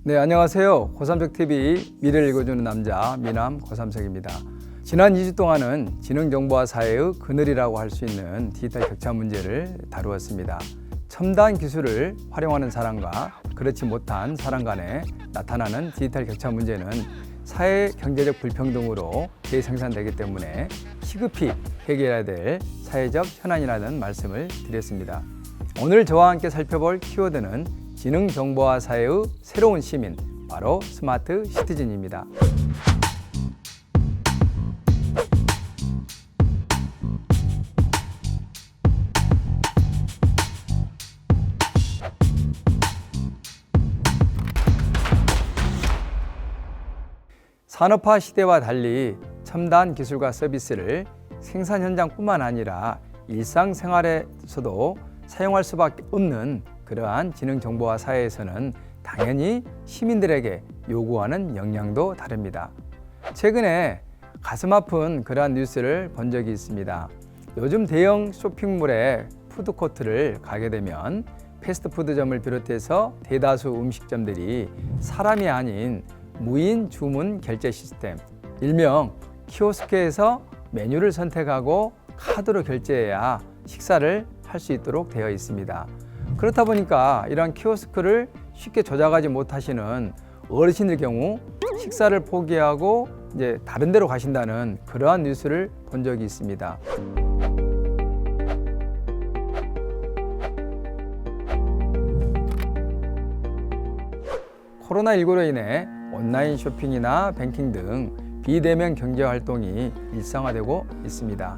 네, 안녕하세요. 고삼석TV 미래를 읽어주는 남자 미남 고삼석입니다. 지난 2주 동안은 지능정보화 사회의 그늘이라고 할 수 있는 디지털 격차 문제를 다루었습니다. 첨단 기술을 활용하는 사람과 그렇지 못한 사람 간에 나타나는 디지털 격차 문제는 사회 경제적 불평등으로 재생산되기 때문에 시급히 해결해야 될 사회적 현안이라는 말씀을 드렸습니다. 오늘 저와 함께 살펴볼 키워드는 지능정보화 사회의 새로운 시민, 바로 스마트 시티즌입니다. 산업화 시대와 달리 첨단 기술과 서비스를 생산 현장뿐만 아니라 일상생활에서도 사용할 수밖에 없는 그러한 지능정보화 사회에서는 당연히 시민들에게 요구하는 역량도 다릅니다. 최근에 가슴 아픈 그러한 뉴스를 본 적이 있습니다. 요즘 대형 쇼핑몰에 푸드코트를 가게 되면 패스트푸드점을 비롯해서 대다수 음식점들이 사람이 아닌 무인 주문 결제 시스템, 일명 키오스크에서 메뉴를 선택하고 카드로 결제해야 식사를 할 수 있도록 되어 있습니다. 그렇다 보니까 이러한 키오스크를 쉽게 조작하지 못하시는 어르신들 경우 식사를 포기하고 이제 다른 데로 가신다는 그러한 뉴스를 본 적이 있습니다. 코로나19로 인해 온라인 쇼핑이나 뱅킹 등 비대면 경제 활동이 일상화되고 있습니다.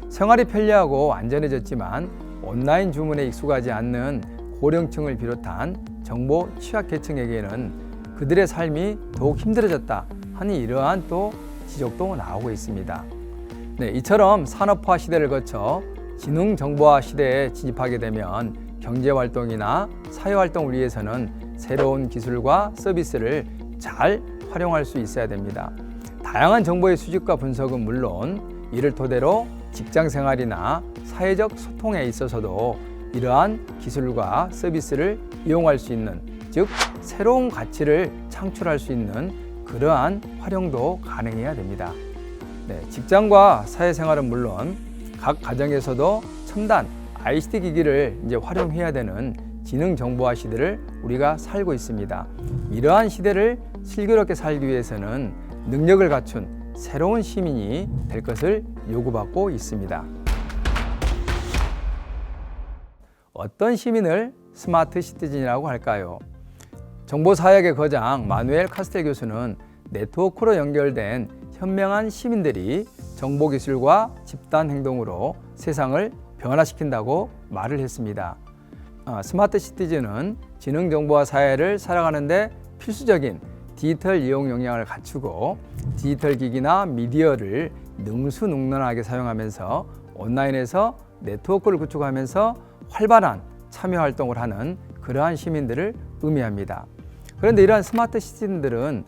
생활이 편리하고 안전해졌지만 온라인 주문에 익숙하지 않는 고령층을 비롯한 정보 취약 계층에게는 그들의 삶이 더욱 힘들어졌다 하는 이러한 또 지적도 나오고 있습니다. 네, 이처럼 산업화 시대를 거쳐 지능정보화 시대에 진입하게 되면 경제활동이나 사회활동을 위해서는 새로운 기술과 서비스를 잘 활용할 수 있어야 됩니다. 다양한 정보의 수집과 분석은 물론 이를 토대로 직장생활이나 사회적 소통에 있어서도 이러한 기술과 서비스를 이용할 수 있는, 즉 새로운 가치를 창출할 수 있는 그러한 활용도 가능해야 됩니다. 네, 직장과 사회생활은 물론 각 가정에서도 첨단 ICT 기기를 이제 활용해야 되는 지능정보화 시대를 우리가 살고 있습니다. 이러한 시대를 슬기롭게 살기 위해서는 능력을 갖춘 새로운 시민이 될 것을 요구받고 있습니다. 어떤 시민을 스마트 시티즌이라고 할까요? 정보사역의 거장 마누엘 카스텔 교수는 네트워크로 연결된 현명한 시민들이 정보기술과 집단 행동으로 세상을 변화시킨다고 말을 했습니다. 스마트 시티즌은 지능정보화 사회를 살아가는 데 필수적인 디지털 이용 역량을 갖추고 디지털 기기나 미디어를 능수능란하게 사용하면서 온라인에서 네트워크를 구축하면서 활발한 참여 활동을 하는 그러한 시민들을 의미합니다. 그런데 이러한 스마트 시티즌들은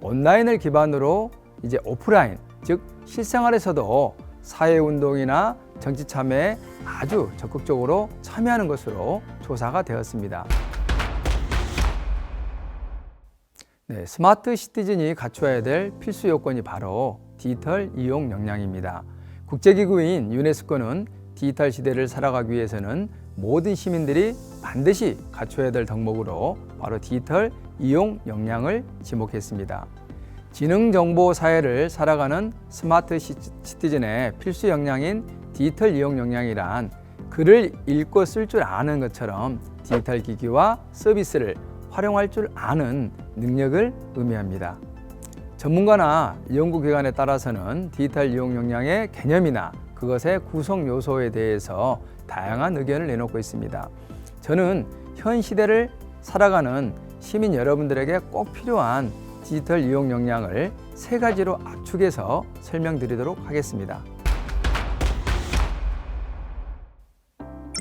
온라인을 기반으로 이제 오프라인, 즉 실생활에서도 사회운동이나 정치 참여에 아주 적극적으로 참여하는 것으로 조사가 되었습니다. 네, 스마트 시티즌이 갖춰야 될 필수 요건이 바로 디지털 이용 역량입니다. 국제기구인 유네스코는 디지털 시대를 살아가기 위해서는 모든 시민들이 반드시 갖춰야 될 덕목으로 바로 디지털 이용 역량을 지목했습니다. 지능정보 사회를 살아가는 스마트 시티즌의 필수 역량인 디지털 이용 역량이란 글을 읽고 쓸 줄 아는 것처럼 디지털 기기와 서비스를 활용할 줄 아는 능력을 의미합니다. 전문가나 연구기관에 따라서는 디지털 이용 역량의 개념이나 그것의 구성 요소에 대해서 다양한 의견을 내놓고 있습니다. 저는 현 시대를 살아가는 시민 여러분들에게 꼭 필요한 디지털 이용 역량을 세 가지로 압축해서 설명드리도록 하겠습니다.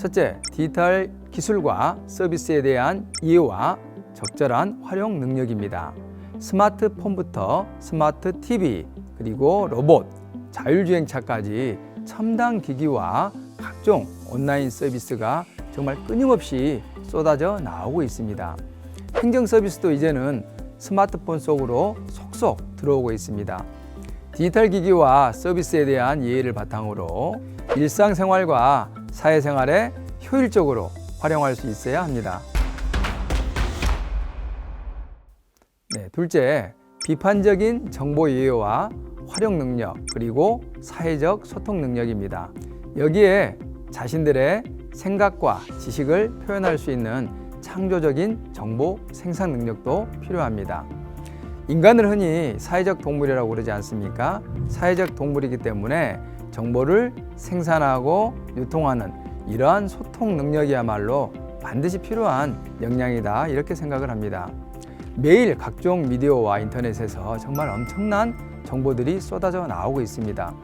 첫째, 디지털 기술과 서비스에 대한 이해와 적절한 활용 능력입니다. 스마트폰부터 스마트 TV, 그리고 로봇, 자율주행차까지 첨단 기기와 각종 온라인 서비스가 정말 끊임없이 쏟아져 나오고 있습니다. 행정 서비스도 이제는 스마트폰 속으로 속속 들어오고 있습니다. 디지털 기기와 서비스에 대한 이해를 바탕으로 일상생활과 사회생활에 효율적으로 활용할 수 있어야 합니다. 네, 둘째, 비판적인 정보 이해와 활용 능력, 그리고 사회적 소통 능력입니다. 여기에 자신들의 생각과 지식을 표현할 수 있는 창조적인 정보 생산 능력도 필요합니다. 인간을 흔히 사회적 동물이라고 그러지 않습니까? 사회적 동물이기 때문에 정보를 생산하고 유통하는 이러한 소통 능력이야말로 반드시 필요한 역량이다, 이렇게 생각을 합니다. 매일 각종 미디어와 인터넷에서 정말 엄청난 정보들이 쏟아져 나오고 있습니다.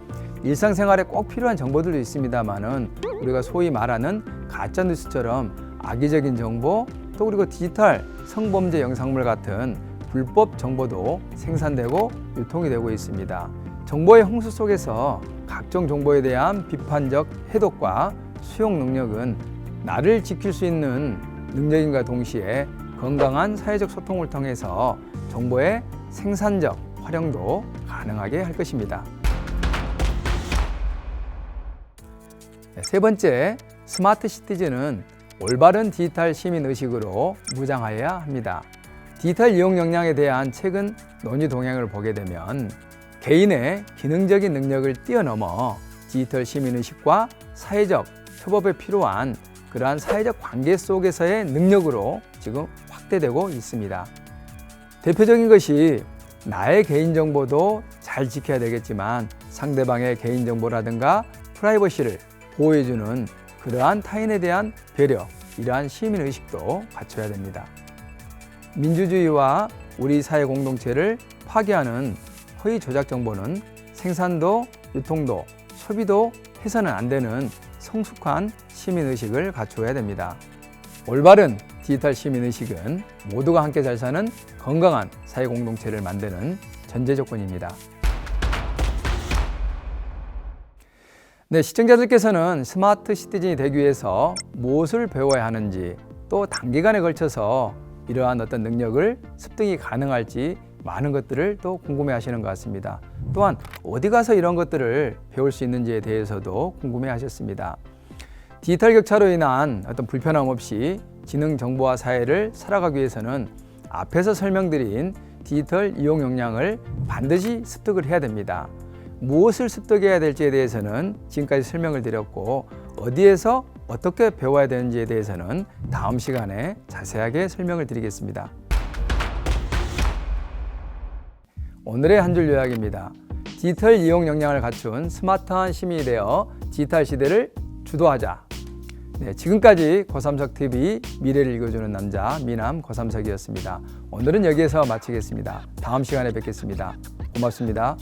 일상생활에 꼭 필요한 정보들도 있습니다만은 우리가 소위 말하는 가짜뉴스처럼 악의적인 정보, 또 그리고 디지털 성범죄 영상물 같은 불법 정보도 생산되고 유통이 되고 있습니다. 정보의 홍수 속에서 각종 정보에 대한 비판적 해독과 수용 능력은 나를 지킬 수 있는 능력인과 동시에 건강한 사회적 소통을 통해서 정보의 생산적 활용도 가능하게 할 것입니다. 세 번째, 스마트 시티즌은 올바른 디지털 시민 의식으로 무장하여야 합니다. 디지털 이용 역량에 대한 최근 논의 동향을 보게 되면 개인의 기능적인 능력을 뛰어넘어 디지털 시민 의식과 사회적 협업에 필요한 그러한 사회적 관계 속에서의 능력으로 지금 확대되고 있습니다. 대표적인 것이 나의 개인정보도 잘 지켜야 되겠지만 상대방의 개인정보라든가 프라이버시를 보호해주는 그러한 타인에 대한 배려, 이러한 시민의식도 갖춰야 됩니다. 민주주의와 우리 사회 공동체를 파괴하는 허위 조작 정보는 생산도, 유통도, 소비도 해서는 안 되는 성숙한 시민의식을 갖추어야 됩니다. 올바른 디지털 시민의식은 모두가 함께 잘 사는 건강한 사회 공동체를 만드는 전제 조건입니다. 네, 시청자들께서는 스마트 시티즌이 되기 위해서 무엇을 배워야 하는지, 또 단기간에 걸쳐서 이러한 어떤 능력을 습득이 가능할지 많은 것들을 또 궁금해 하시는 것 같습니다. 또한 어디 가서 이런 것들을 배울 수 있는지에 대해서도 궁금해 하셨습니다. 디지털 격차로 인한 어떤 불편함 없이 지능 정보화 사회를 살아가기 위해서는 앞에서 설명드린 디지털 이용 역량을 반드시 습득을 해야 됩니다. 무엇을 습득해야 될지에 대해서는 지금까지 설명을 드렸고, 어디에서 어떻게 배워야 되는지에 대해서는 다음 시간에 자세하게 설명을 드리겠습니다. 오늘의 한 줄 요약입니다. 디지털 이용 역량을 갖춘 스마트한 시민이 되어 디지털 시대를 주도하자. 네, 지금까지 고삼석TV 미래를 읽어주는 남자 미남 고삼석이었습니다. 오늘은 여기에서 마치겠습니다. 다음 시간에 뵙겠습니다. 고맙습니다.